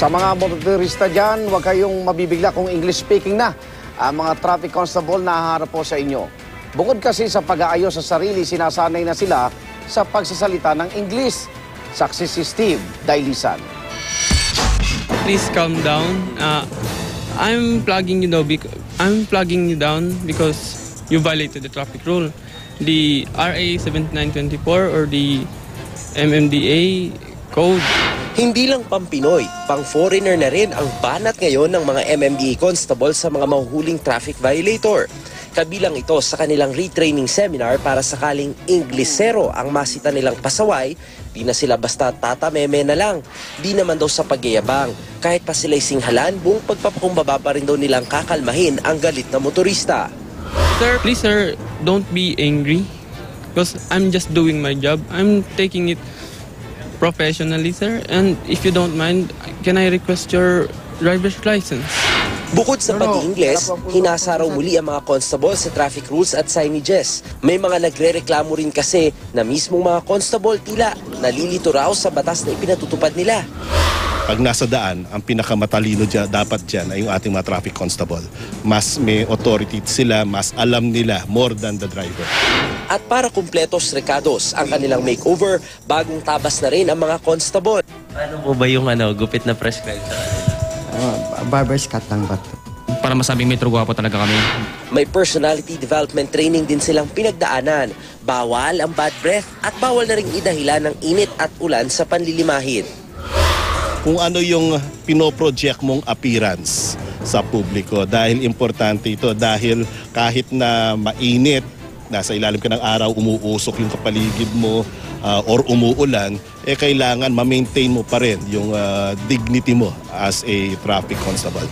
Sa mga motorista dyan, huwag kayong mabibigla kung English speaking na ang mga traffic constable na haharap po sa inyo. Bukod kasi sa pag-aayos sa sarili, sinasanay na sila sa pagsasalita ng English. Saksi si Steve Dailisan. Please calm down. I'm plugging you down because you violated the traffic rule. The RA 7924 or the MMDA code. Hindi lang pang-Pinoy, pang-foreigner na rin ang banat ngayon ng mga MMDA constable sa mga mahuhuling traffic violator. Kabilang ito sa kanilang retraining seminar para sakaling Inglesero ang masita nilang pasaway, di na sila basta tatameme na lang. Di naman daw sa pagyayabang. Kahit pa sila'y singhalan, buong pagpapakumbaba pa rin daw nilang kakalmahin ang galit na motorista. Sir, please sir, don't be angry because I'm just doing my job. I'm taking it professionally, sir. And if you don't mind, can I request your driver's license? Bukod sa pag-Ingles, hinasa raw muli ang mga constable sa traffic rules at signages. May mga nagre-reklamo rin kasi na mismong mga constable tila nalilito raw sa batas na ipinatutupad nila. Pag nasa daan, ang pinakamatalino dapat dyan ay yung ating mga traffic constable. Mas may authority sila, mas alam nila more than the driver. At para kumpletos recados ang kanilang makeover, bagong tabas na rin ang mga constable. Ano po ba yung gupit na prescribe sa kanila? Barber's cut lang ba ito? Para masabing metro gwapo talaga kami. May personality development training din silang pinagdaanan. Bawal ang bad breath at bawal na rin idahilan ng init at ulan sa panlilimahid. Kung ano yung pinoproject mong appearance sa publiko. Dahil importante ito. Dahil kahit na mainit, nasa ilalim ka ng araw, umuusok yung kapaligid mo or umuulan, kailangan ma-maintain mo pa rin yung dignity mo as a traffic constable.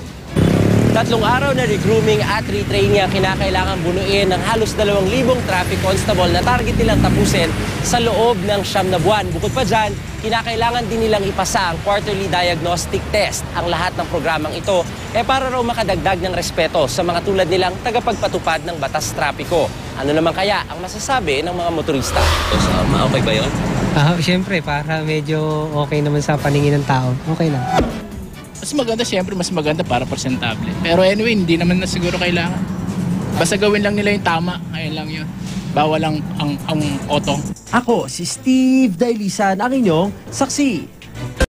3 araw na regrooming at retraining ang kinakailangan bunuin ng halos 2,000 traffic constable na target nilang tapusin sa loob ng 9 na buwan. Bukod pa dyan, kinakailangan din nilang ipasa ang quarterly diagnostic test. Ang lahat ng programang ito para raw makadagdag ng respeto sa mga tulad nilang tagapagpatupad ng batas trapiko. Ano naman kaya ang masasabi ng mga motorista? Okay ba yun? Siyempre, para medyo okay naman sa paningin ng tao. Okay lang. Mas maganda, siyempre, mas maganda para presentable. Pero anyway, hindi naman na siguro kailangan. Basta gawin lang nila yung tama, ayun lang yun. Bawal ang otong. Ako, si Steve Dailisan, ang inyong saksi.